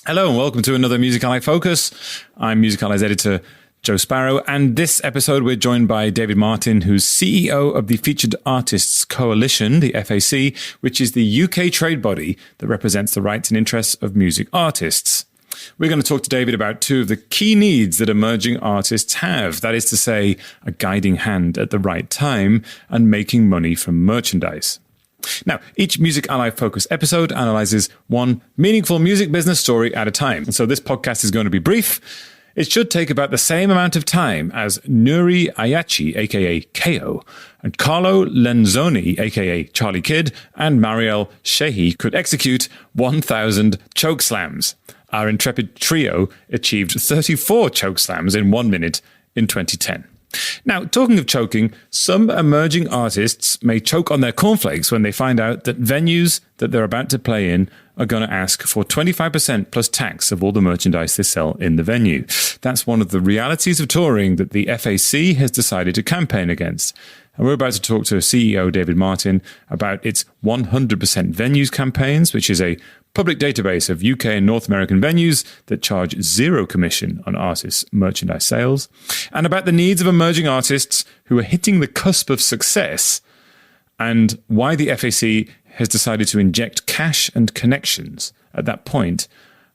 Hello and welcome to another Music Ally Focus. I'm Music Ally's editor, Joe Sparrow, and this episode we're joined by David Martin, who's CEO of the Featured Artists Coalition, the FAC, which is the UK trade body that represents the rights and interests of music artists. We're going to talk to David about two of the key needs that emerging artists have, that is to say, a guiding hand at the right time and making money from merchandise. Now, each Music Ally Focus episode analyzes one meaningful music business story at a time. And so this podcast is going to be brief. It should take about the same amount of time as Nuri Ayachi, aka KO, and Carlo Lenzoni, aka Charlie Kidd, and Marielle Sheehy could execute 1,000 choke slams. Our intrepid trio achieved 34 choke slams in 1 minute in 2010. Now, talking of choking, some emerging artists may choke on their cornflakes when they find out that venues that they're about to play in are going to ask for 25% plus tax of all the merchandise they sell in the venue. That's one of the realities of touring that the FAC has decided to campaign against. And we're about to talk to CEO David Martin about its 100% Venues campaigns, which is a public database of UK and North American venues that charge zero commission on artists' merchandise sales, and about the needs of emerging artists who are hitting the cusp of success, and why the FAC has decided to inject cash and connections at that point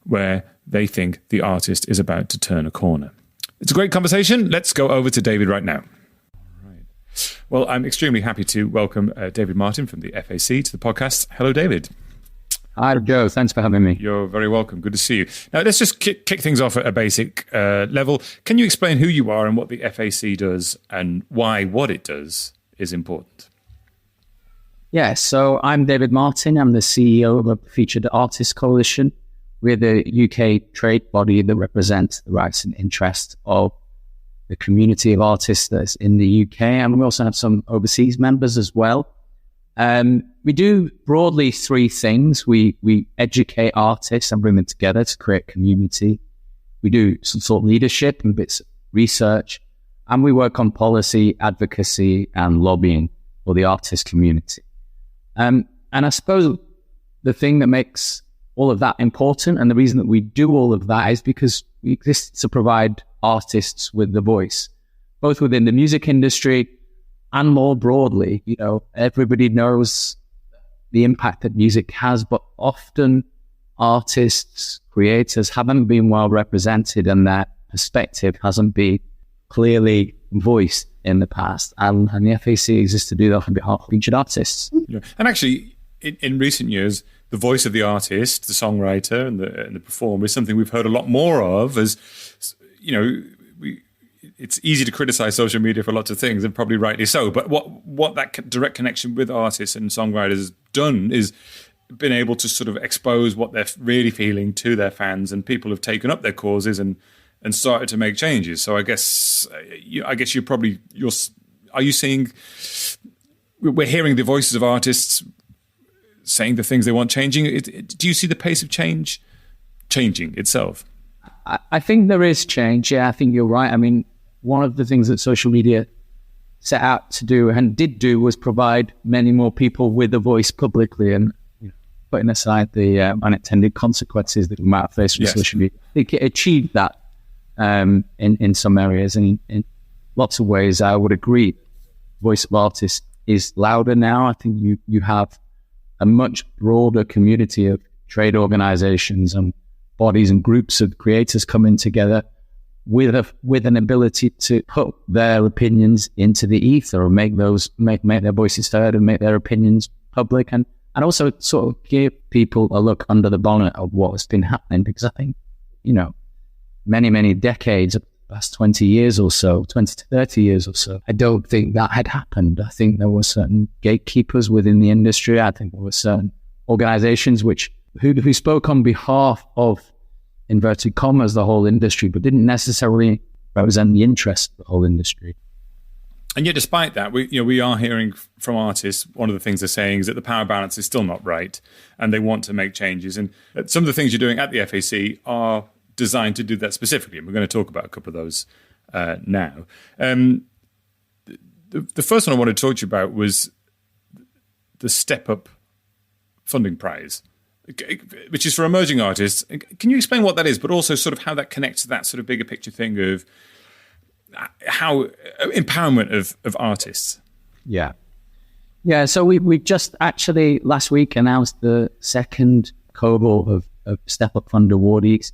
where they think the artist is about to turn a corner. It's a great conversation. Let's go over to David right now. Well, I'm extremely happy to welcome David Martin from the FAC to the podcast. Hello, David. Hi, Joe. Thanks for having me. You're very welcome. Good to see you. Now, let's just kick things off at a basic level. Can you explain who you are and what the FAC does and why what it does is important? Yeah, so I'm David Martin. I'm the CEO of the Featured Artists Coalition. We're the UK trade body that represents the rights and interests of the community of artists that's in the UK. And we also have some overseas members as well. We do broadly three things. We educate artists and bring them together to create community. We do some sort of leadership and bits of research. And we work on policy, advocacy, and lobbying for the artist community. And I suppose the thing that makes all of that important and the reason that we do all of that is because we exist to provide artists with the voice, both within the music industry and more broadly. You know, everybody knows the impact that music has, but often artists, creators haven't been well represented and that perspective hasn't been clearly voiced in the past. And the FAC exists to do that on behalf of featured artists. Yeah. And actually, in recent years, the voice of the artist, the songwriter and the performer is something we've heard a lot more of as, you know, it's easy to criticize social media for lots of things, and probably rightly so. But what that direct connection with artists and songwriters has done is been able to sort of expose what they're really feeling to their fans, and people have taken up their causes and started to make changes. So I guess are you seeing? We're hearing the voices of artists saying the things they want changing. Do you see the pace of change changing itself? I think there is change. Yeah, I think you're right. I mean, one of the things that social media set out to do and did do was provide many more people with a voice publicly, and putting aside the unintended consequences that we might have faced from social media. I think it achieved that in some areas, and in lots of ways I would agree. Voice of artists is louder now. I think you have a much broader community of trade organizations and bodies and groups of creators coming together with an ability to put their opinions into the ether and make their voices heard and make their opinions public, and also sort of give people a look under the bonnet of what's been happening. Because I think, many decades, past 20 years or so, 20 to 30 years or so, I don't think that had happened. I think there were certain gatekeepers within the industry. I think there were certain organizations who spoke on behalf of, inverted commas, the whole industry, but didn't necessarily represent the interests of the whole industry. And yet, despite that, we are hearing from artists, one of the things they're saying is that the power balance is still not right, and they want to make changes. And some of the things you're doing at the FAC are designed to do that specifically, and we're going to talk about a couple of those now. The first one I wanted to talk to you about was the Step Up funding prize. which is for emerging artists. Can you explain what that is, but also sort of how that connects to that sort of bigger picture thing of how empowerment of artists? Yeah. Yeah, so we just actually last week announced the second cohort of Step Up Fund awardees.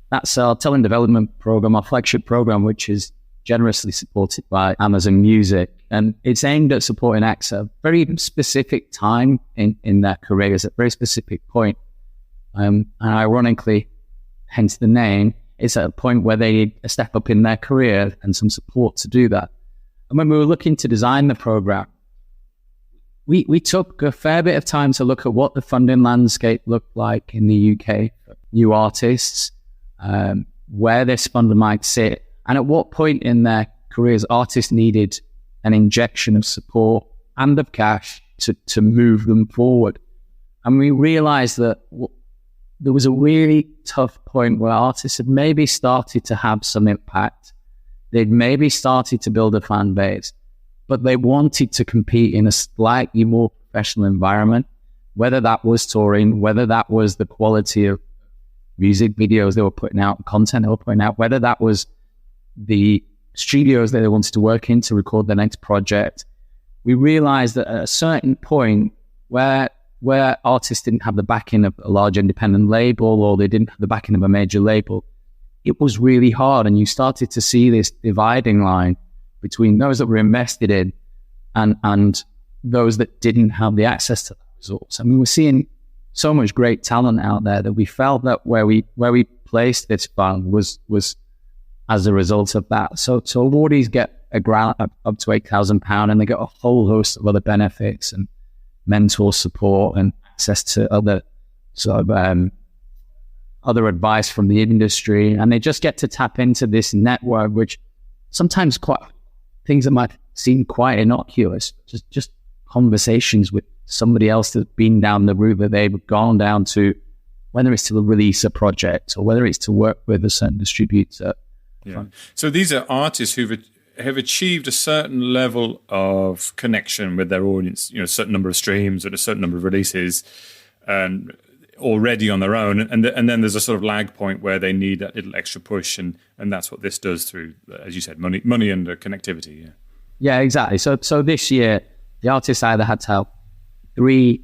That's our talent development program, our flagship program, which is generously supported by Amazon Music. And it's aimed at supporting acts at a very specific time in their careers, at a very specific point. And ironically, hence the name, it's at a point where they need a step up in their career and some support to do that. And when we were looking to design the program, we took a fair bit of time to look at what the funding landscape looked like in the UK for new artists, where this fund might sit, and at what point in their careers artists needed an injection of support and of cash to move them forward. And we realized that there was a really tough point where artists had maybe started to have some impact. They'd maybe started to build a fan base, but they wanted to compete in a slightly more professional environment, whether that was touring, whether that was the quality of music videos they were putting out, content they were putting out, whether that was the studios that they wanted to work in to record their next project. We realized that at a certain point where artists didn't have the backing of a large independent label, or they didn't have the backing of a major label, it was really hard. And you started to see this dividing line between those that were invested in and those that didn't have the access to that resource. I mean, we're seeing so much great talent out there that we felt that where we placed this fund was as a result of that. So awardees get a grant up to £8,000, and they get a whole host of other benefits and mentor support and access to other sort of other advice from the industry, and they just get to tap into this network, which sometimes quite things that might seem quite innocuous, just conversations with somebody else that's been down the route that they've gone down to, whether it's to release a project or whether it's to work with a certain distributor. Yeah. So these are artists who have achieved a certain level of connection with their audience, a certain number of streams and a certain number of releases already on their own. And then there's a sort of lag point where they need that little extra push. And that's what this does through, as you said, money and connectivity. Yeah. Yeah, exactly. So this year, the artists either had to have 3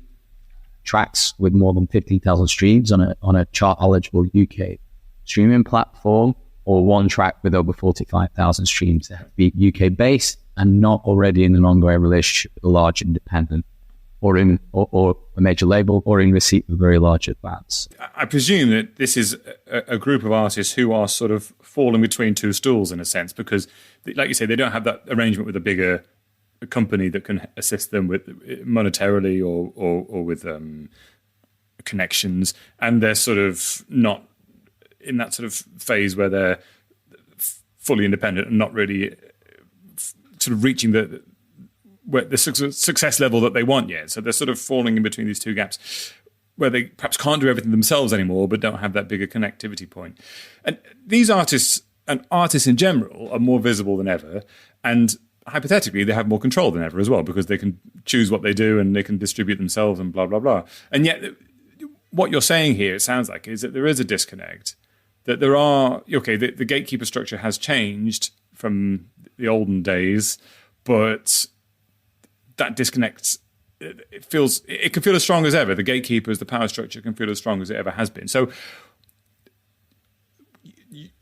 tracks with more than 15,000 streams on a chart-eligible UK streaming platform, or 1 track with over 45,000 streams. They have to be UK-based and not already in an ongoing relationship with a large independent or a major label, or in receipt of a very large advance. I presume that this is a group of artists who are sort of falling between 2 stools in a sense, because, like you say, they don't have that arrangement with a bigger company that can assist them with monetarily or with connections, and they're sort of not in that sort of phase where they're fully independent and not really sort of reaching the success level that they want yet. So they're sort of falling in between these 2 gaps where they perhaps can't do everything themselves anymore, but don't have that bigger connectivity point. And these artists and artists in general are more visible than ever. And hypothetically, they have more control than ever as well, because they can choose what they do and they can distribute themselves and blah, blah, blah. And yet what you're saying here, it sounds like, is that there is a disconnect. That there are, the gatekeeper structure has changed from the olden days, but that disconnect, it can feel as strong as ever. The gatekeepers, the power structure can feel as strong as it ever has been. So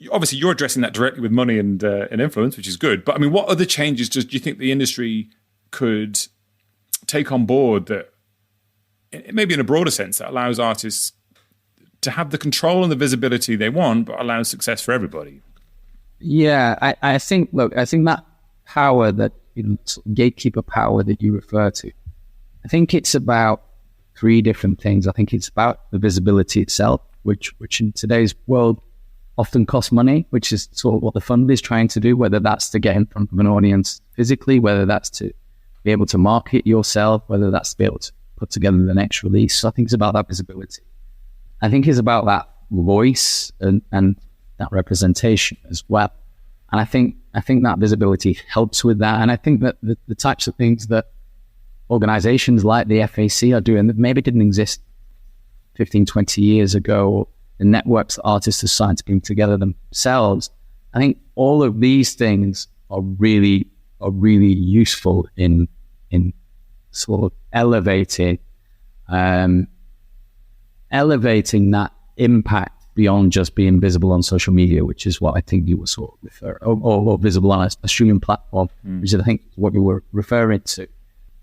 obviously you're addressing that directly with money and influence, which is good. But I mean, what other changes do you think the industry could take on board that, maybe in a broader sense, that allows artists to have the control and the visibility they want, but allows success for everybody? Yeah, I think that power, that gatekeeper power that you refer to, I think it's about 3 different things. I think it's about the visibility itself, which in today's world often costs money, which is sort of what the fund is trying to do, whether that's to get in front of an audience physically, whether that's to be able to market yourself, whether that's to be able to put together the next release. So I think it's about that visibility. I think it's about that voice and that representation as well. And I think that visibility helps with that. And I think that the types of things that organizations like the FAC are doing that maybe didn't exist 15, 20 years ago, the networks that artists are starting to bring together themselves. I think all of these things are really useful in sort of elevating that impact beyond just being visible on social media, which is what I think you were sort of referring, or visible on a streaming platform, which is, I think, what you were referring to.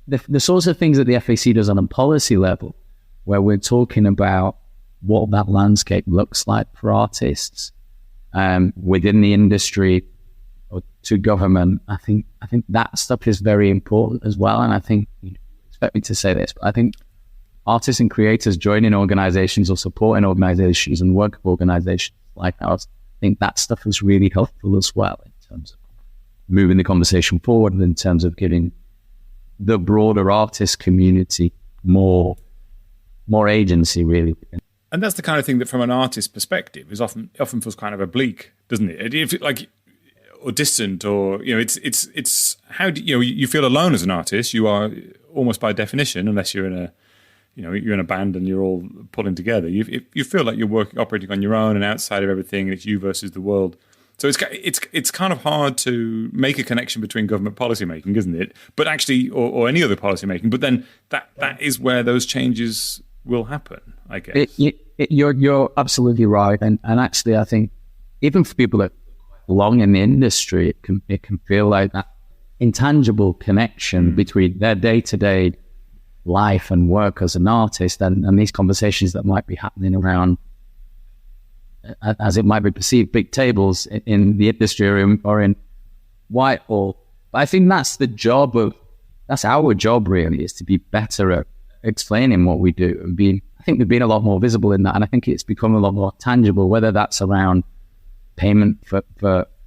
The sorts of things that the FAC does on a policy level, where we're talking about what that landscape looks like for artists within the industry or to government, I think that stuff is very important as well. And I think, you expect me to say this, but I think artists and creators joining organizations or supporting organizations and work with organizations like ours, I think that stuff is really helpful as well in terms of moving the conversation forward and in terms of giving the broader artist community more agency, really. And that's the kind of thing that, from an artist's perspective, is often feels kind of oblique, doesn't it? If like, or distant, or it's how do you feel alone as an artist? You are almost by definition, unless you're in a band and you're all pulling together. You feel like you're operating on your own and outside of everything, and it's you versus the world. So it's kind of hard to make a connection between government policy making, isn't it? But actually, or any other policy making. But then that is where those changes will happen, I guess. You're absolutely right, and actually, I think even for people that belong in the industry, it can feel like that intangible connection between their day-to-day life and work as an artist and these conversations that might be happening around, as it might be perceived, big tables in the industry or in Whitehall. But I think that's our job really, is to be better at explaining what we do and I think we've been a lot more visible in that, and I think it's become a lot more tangible, whether that's around payment for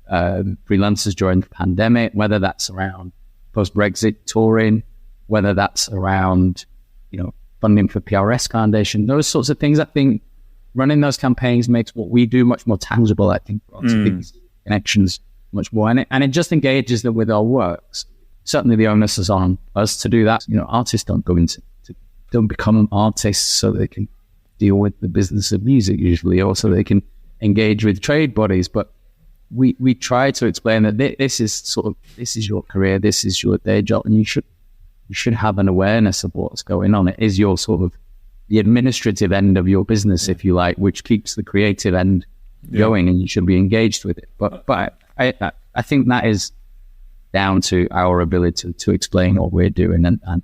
freelancers during the pandemic, whether that's around post-Brexit touring, whether that's around, funding for PRS Foundation, those sorts of things. I think running those campaigns makes what we do much more tangible, I think, for these connections much more. And it just engages them with our works. Certainly the onus is on us to do that. Artists don't become artists so they can deal with the business of music usually, or so they can engage with trade bodies. But we try to explain that this is your career, this is your day job, and you should have an awareness of what's going on. It is your sort of the administrative end of your business, if you like, which keeps the creative end going, and you should be engaged with it. But I think that is down to our ability to explain what we're doing and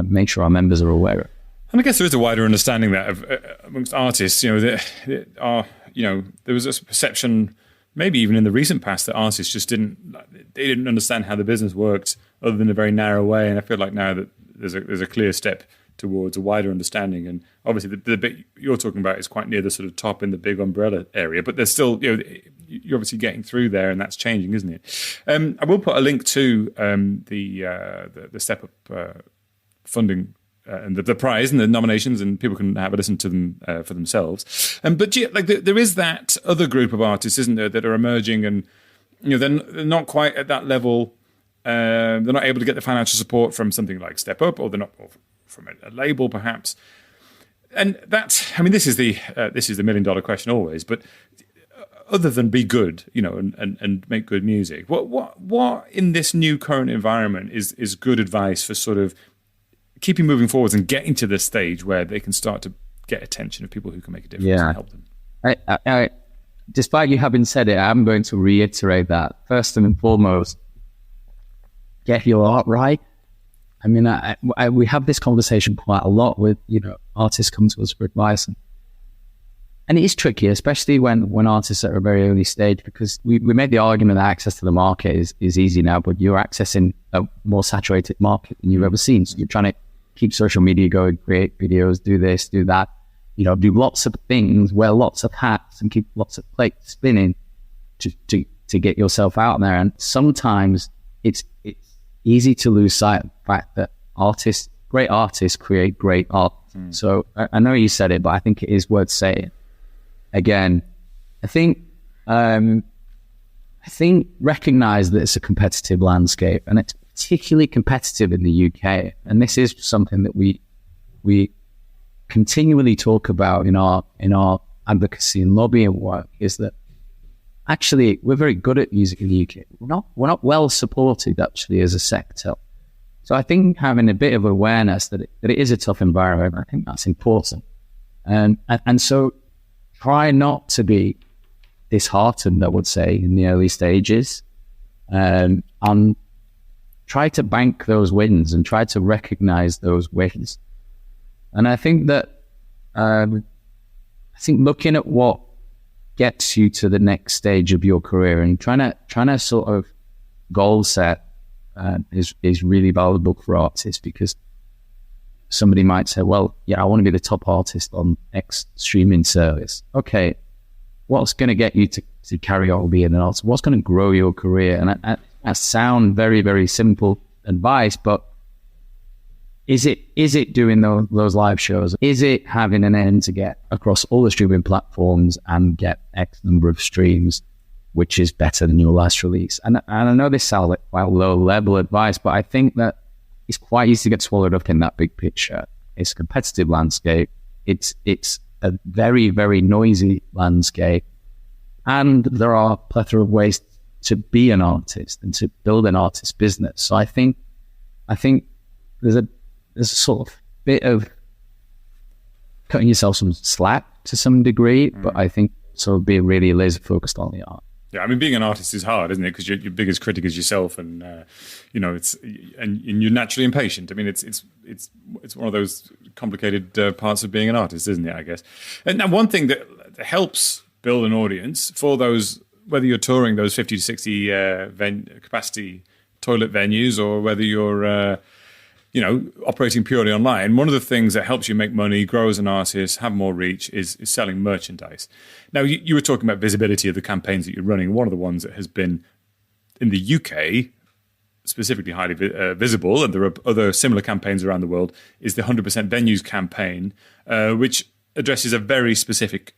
make sure our members are aware of it. And I guess there is a wider understanding that amongst artists, there was a perception, maybe even in the recent past, that artists just didn't understand how the business worked, other than a very narrow way. And I feel like now that there's a clear step towards a wider understanding. And obviously the bit you're talking about is quite near the sort of top in the big umbrella area, but there's still, you're obviously getting through there, and that's changing, isn't it? I will put a link to the Step Up funding and the prize and the nominations, and people can have a listen to them for themselves. But there is that other group of artists, isn't there, that are emerging, and they're not quite at that level. They're not able to get the financial support from something like Step Up, or they're not from a label, perhaps. And this is the $1 million question always. But other than be good, and make good music, what in this new current environment is good advice for sort of keeping moving forwards and getting to this stage where they can start to get attention of people who can make a difference and help them? I, despite you having said it, I'm going to reiterate that. First and foremost, get your art right. I mean, we have this conversation quite a lot with, artists come to us for advice. And it is tricky, especially when artists are at a very early stage, because we made the argument that access to the market is easy now, but you're accessing a more saturated market than you've ever seen. So you're trying to keep social media going, create videos, do this, do that, do lots of things, wear lots of hats, and keep lots of plates spinning to get yourself out there. And sometimes it's easy to lose sight of the fact that great artists create great art. So I know you said it, but I think it is worth saying. Again, I think recognize that it's a competitive landscape, and it's particularly competitive in the UK. And this is something that we continually talk about in our advocacy and lobbying work is that actually we're very good at music in the UK. We're not well supported actually as a sector. So I think having a bit of awareness that it is a tough environment, I think that's important. And so try not to be disheartened, I would say, in the early stages, and try to bank those wins and try to recognize those wins. And I think that looking at what gets you to the next stage of your career and trying to sort of goal set is really valuable for artists, because somebody might say, well, yeah, I want to be the top artist on X streaming service. Okay, what's going to get you to carry on being an artist? What's going to grow your career? And that sound very, very simple advice, but is it doing those live shows? Is it having an end to get across all the streaming platforms and get X number of streams, which is better than your last release? And I know this sounds like quite low level advice, but I think that it's quite easy to get swallowed up in that big picture. It's a competitive landscape. It's a very, very noisy landscape. And there are a plethora of ways to be an artist and to build an artist business. So I think there's a sort of bit of cutting yourself some slack to some degree, but I think so being really laser focused on the art. Yeah, I mean, being an artist is hard, isn't it? Because your biggest critic is yourself, and and you're naturally impatient. I mean, it's one of those complicated parts of being an artist, isn't it? I guess. And now, one thing that helps build an audience for those, whether you're touring those 50 to 60 capacity toilet venues, or whether you're operating purely online, one of the things that helps you make money, grow as an artist, have more reach is selling merchandise. Now, you were talking about visibility of the campaigns that you're running. One of the ones that has been in the UK specifically highly visible, and there are other similar campaigns around the world, is the 100% Venues campaign, which addresses a very specific,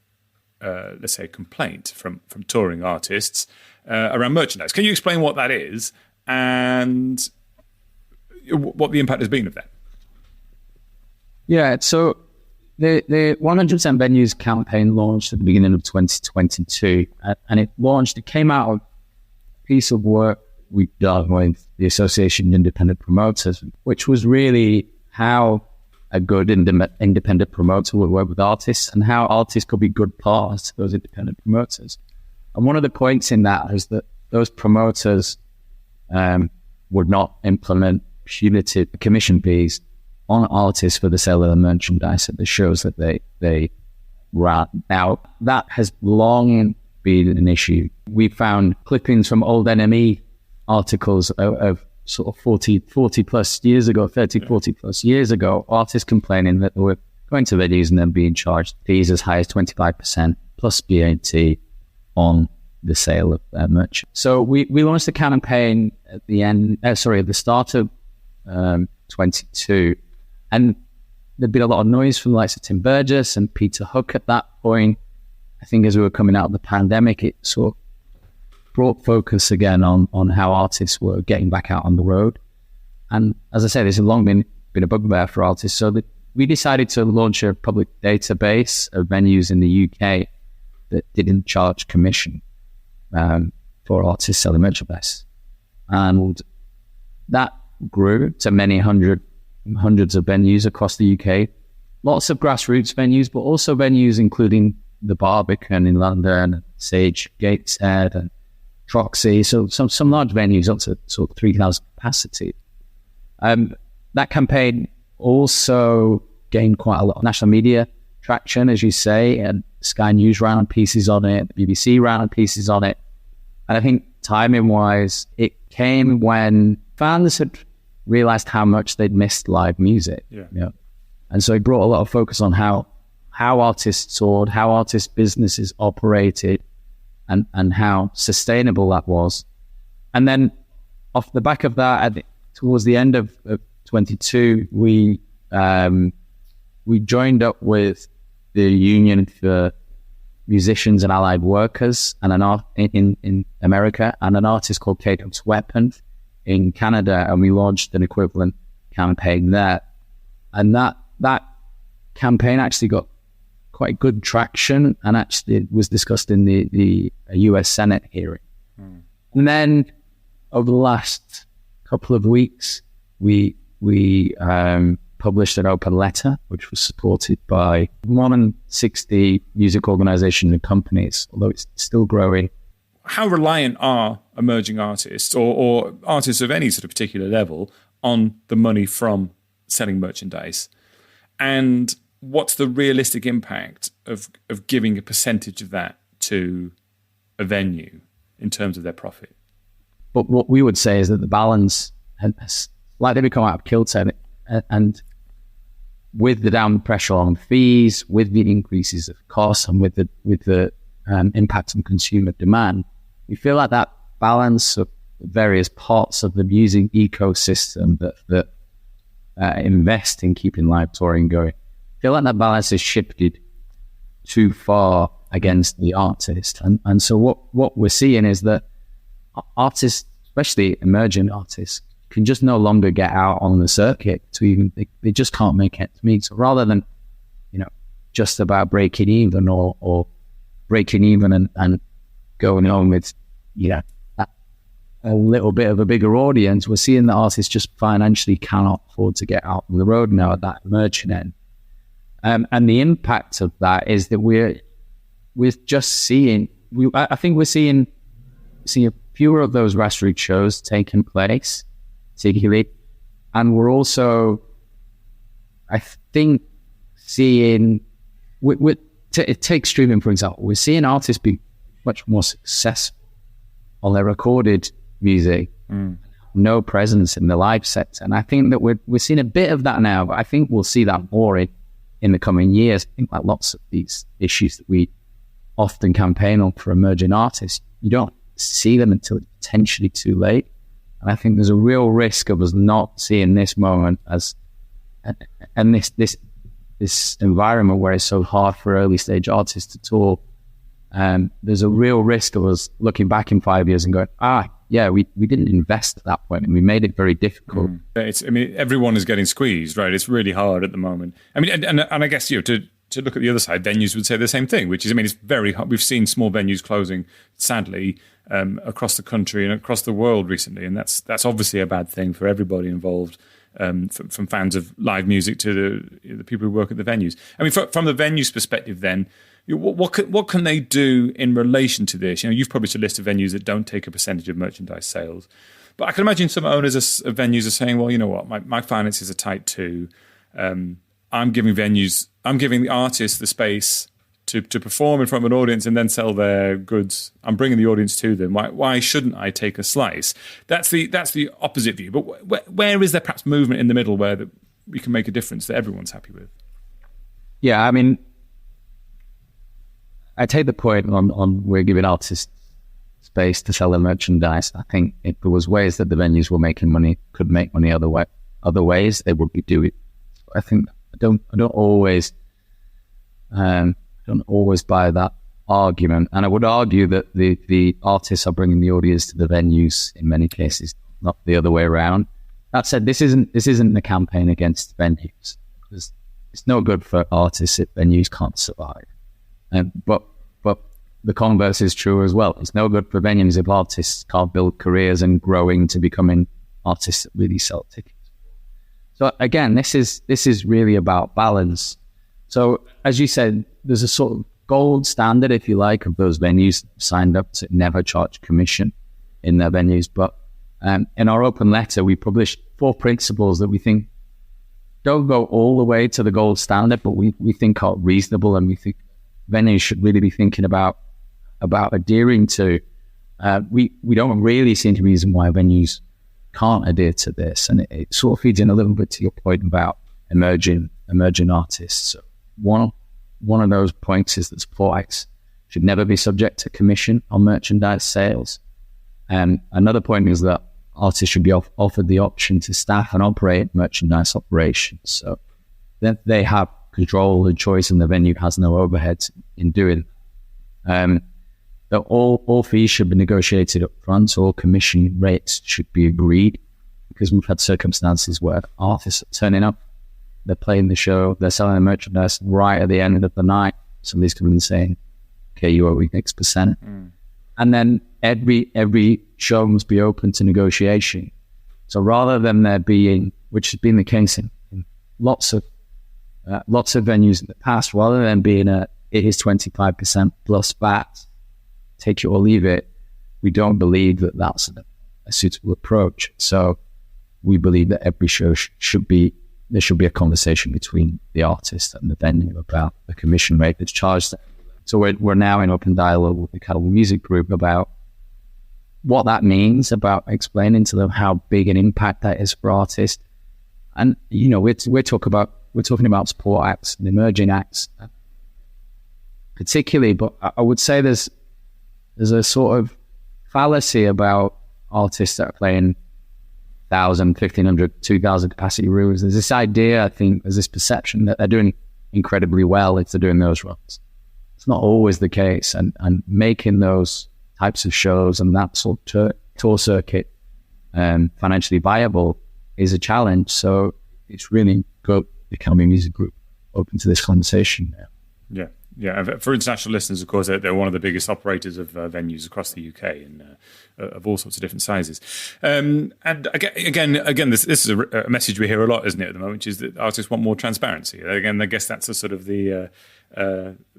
let's say, complaint from touring artists around merchandise. Can you explain what that is and what the impact has been of that? Yeah, so the 100% Venues campaign launched at the beginning of 2022, and it came out of a piece of work we've done with the Association of Independent Promoters, which was really how a good independent promoter would work with artists and how artists could be good partners to those independent promoters. And one of the points in that is that those promoters would not implement punitive commission fees on artists for the sale of the merchandise at the shows that they ran. Now, that has long been an issue. We found clippings from old NME articles of sort of 40 plus years ago, 30, 40 plus years ago, artists complaining that they were going to venues and then being charged fees as high as 25% plus VAT on the sale of their merch. So we launched the campaign at the start of 22, and there'd been a lot of noise from the likes of Tim Burgess and Peter Hook at that point. I think as we were coming out of the pandemic, it sort of brought focus again on how artists were getting back out on the road. And as I said, this has long been a bugbear for artists. So we decided to launch a public database of venues in the UK that didn't charge commission for artists selling merchandise. And that grew to many hundreds of venues across the UK. Lots of grassroots venues, but also venues including the Barbican in London, Sage Gateshead and Troxy. So some large venues up to sort of 3,000 capacity. That campaign also gained quite a lot of national media traction, as you say, and Sky News ran pieces on it, the BBC ran pieces on it. And I think timing-wise, it came when fans had realized how much they'd missed live music. Yeah. And so it brought a lot of focus on how artists toured, how artists' businesses operated, and how sustainable that was. And then off the back of that, towards the end of 22, we joined up with the Union for Musicians and Allied Workers and in America, and an artist called Cadence Weapon in Canada, and we launched an equivalent campaign there. And that campaign actually got quite good traction, and actually it was discussed in the US Senate hearing. And then over the last couple of weeks, we published an open letter, which was supported by more than 60 music organizations and companies, although it's still growing. How reliant are emerging artists or artists of any sort of particular level on the money from selling merchandise? And what's the realistic impact of giving a percentage of that to a venue in terms of their profit? But what we would say is that the balance has slightly become out of kilter, and with the downward pressure on fees, with the increases of costs, and with the impact on consumer demand, we feel like that balance of various parts of the music ecosystem that invest in keeping live touring going, I feel like that balance has shifted too far against the artist. And so what we're seeing is that artists, especially emerging artists, can just no longer get out on the circuit to even, they just can't make ends meet. So rather than, just about breaking even or breaking even and going on with, a little bit of a bigger audience, we're seeing that artists just financially cannot afford to get out on the road now at that emerging end. And the impact of that is that we're just seeing, I think we're seeing fewer of those grassroots shows taking place, particularly. And we're also, I think, seeing, take streaming, for example, we're seeing artists be much more successful on their recorded music, no presence in the live sets. And I think that we're seeing a bit of that now, but I think we'll see that more in the coming years. I think like lots of these issues that we often campaign on for emerging artists, you don't see them until it's potentially too late. And I think there's a real risk of us not seeing this moment and this environment where it's so hard for early stage artists to tour. There's a real risk of us looking back in 5 years and going, we didn't invest at that point and we made it very difficult. Everyone is getting squeezed, right? It's really hard at the moment. And I guess, to look at the other side, venues would say the same thing, which is, it's very hard. We've seen small venues closing, sadly, across the country and across the world recently. And that's obviously a bad thing for everybody involved, from fans of live music to the people who work at the venues. From the venue's perspective then, what can they do in relation to this? You've published a list of venues that don't take a percentage of merchandise sales. But I can imagine some owners of venues are saying, well, you know what, my finances are tight too. I'm giving the artists the space to perform in front of an audience and then sell their goods. I'm bringing the audience to them. Why shouldn't I take a slice? That's the opposite view. But where is there perhaps movement in the middle where we can make a difference that everyone's happy with? Yeah, I take the point on we're giving artists space to sell their merchandise. I think if there was ways that the venues were making money, could make money other ways, they would be doing it. I think I don't always buy that argument, and I would argue that the artists are bringing the audience to the venues in many cases, not the other way around. That said, this isn't a campaign against venues, because it's no good for artists if venues can't survive. But the converse is true as well. It's no good for venues if artists can't build careers and growing to becoming artists that really sell tickets. So again, this is really about balance. So as you said, there's a sort of gold standard, if you like, of those venues signed up to never charge commission in their venues. But in our open letter, we published 4 principles that we think don't go all the way to the gold standard, but we think are reasonable, and we think venues should really be thinking about adhering to. We don't really see any reason why venues can't adhere to this, and it sort of feeds in a little bit to your point about emerging artists. So one of those points is that support acts should never be subject to commission on merchandise sales. And another point is that artists should be offered the option to staff and operate merchandise operations, so that they have control and choice, and the venue has no overheads in doing. That all fees should be negotiated up front, all commission rates should be agreed, because we've had circumstances where artists are turning up they're playing the show, they're selling the merchandise right at the end of the night. Somebody's coming and saying, okay, you owe me X%. And then every show must be open to negotiation. So rather than there being, which has been the case in lots of venues in the past, rather than being it is 25% plus VAT, take it or leave it, we don't believe that that's a suitable approach. So we believe that every show should be a conversation between the artist and the venue about the commission rate that's charged. So we're now in open dialogue with the Catalan Music Group about what that means, about explaining to them how big an impact that is for artists. And, we're talking about support acts and emerging acts particularly, but I would say there's a sort of fallacy about artists that are playing 1,000, 1,500, 2,000 capacity rooms. There's this idea, I think, there's this perception that they're doing incredibly well if they're doing those runs. It's not always the case, and making those types of shows and that sort of tour circuit financially viable is a challenge. So it's really good the Catalan Music Group open to this conversation now. Yeah. Yeah, and for international listeners, of course, they're one of the biggest operators of venues across the UK and of all sorts of different sizes. And again, this is a message we hear a lot, isn't it, at the moment, which is that artists want more transparency. Again, I guess that's a sort of the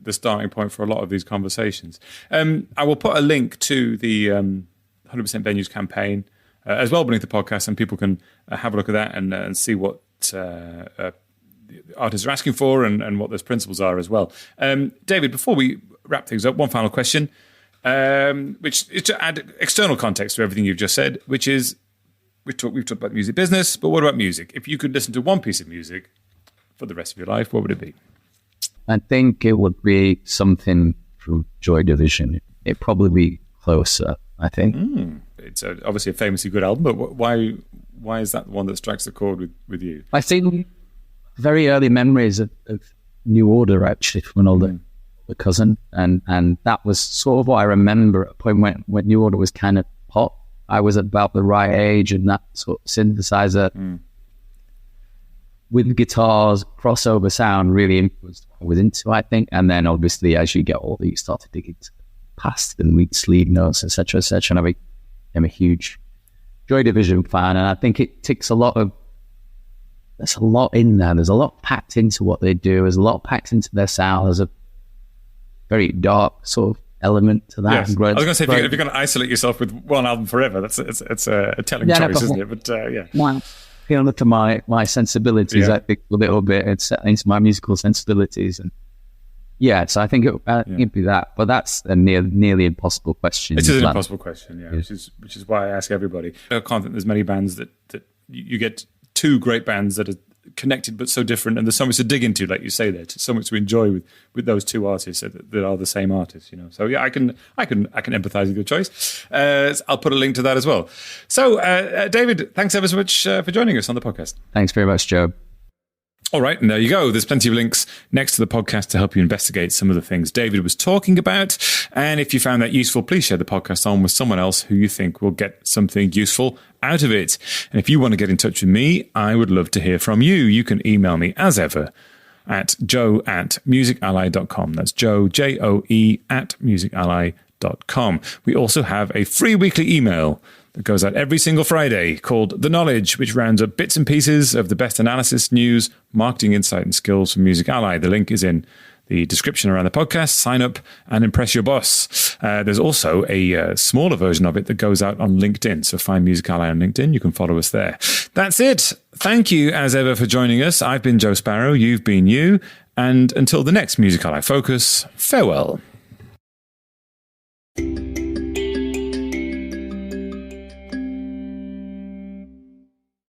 starting point for a lot of these conversations. I will put a link to the 100% Venues campaign as well beneath the podcast, and people can have a look at that and see what artists are asking for and what those principles are as well. David, before we wrap things up, one final question, which is to add external context to everything you've just said, which is we've talked about music business, but what about music? If you could listen to one piece of music for the rest of your life, what would it be? I think it would be something from Joy Division. It'd probably be Closer, I think. It's obviously a famously good album, but why is that the one that strikes the chord with you? I think very early memories of New Order, actually, from an older cousin, and that was sort of what I remember at a point when New Order was kind of pop. I was about the right age, and that sort of synthesizer with guitars, crossover sound really influenced what I was into, I think. And then obviously as you get older, you start to dig into past and read sleeve notes, etc., etc. And I'm a huge Joy Division fan, and I think it ticks there's a lot in there. There's a lot packed into what they do. There's a lot packed into their sound. There's a very dark sort of element to that. Yes. I was going to say, if you're going to isolate yourself with one album forever, it's a telling choice, isn't it? But yeah. Well, to my sensibilities, I think a little bit. It's into my musical sensibilities, and so I think it'd be that. But that's a nearly impossible question. It is an impossible question, which is why I ask everybody. I can't think there's many bands that you get two great bands that are connected but so different, and there's so much to dig into, like you say there, so much to enjoy with those two artists that are the same artists, So yeah, I can empathize with your choice. I'll put a link to that as well. So David, thanks ever so much for joining us on the podcast. Thanks very much, Joe. All right, and there you go. There's plenty of links next to the podcast to help you investigate some of the things David was talking about. And if you found that useful, please share the podcast on with someone ally who you think will get something useful out of it. And if you want to get in touch with me, I would love to hear from you. You can email me as ever at joe@musically.com. That's Joe, Joe, @musically.com. We also have a free weekly email that goes out every single Friday called The Knowledge, which rounds up bits and pieces of the best analysis, news, marketing insight and skills from Music Ally. The link is in the description around the podcast. Sign up and impress your boss. There's also a smaller version of it that goes out on LinkedIn. So find Music Ally on LinkedIn. You can follow us there. That's it. Thank you as ever for joining us. I've been Joe Sparrow. You've been you. And until the next Music Ally Focus, farewell.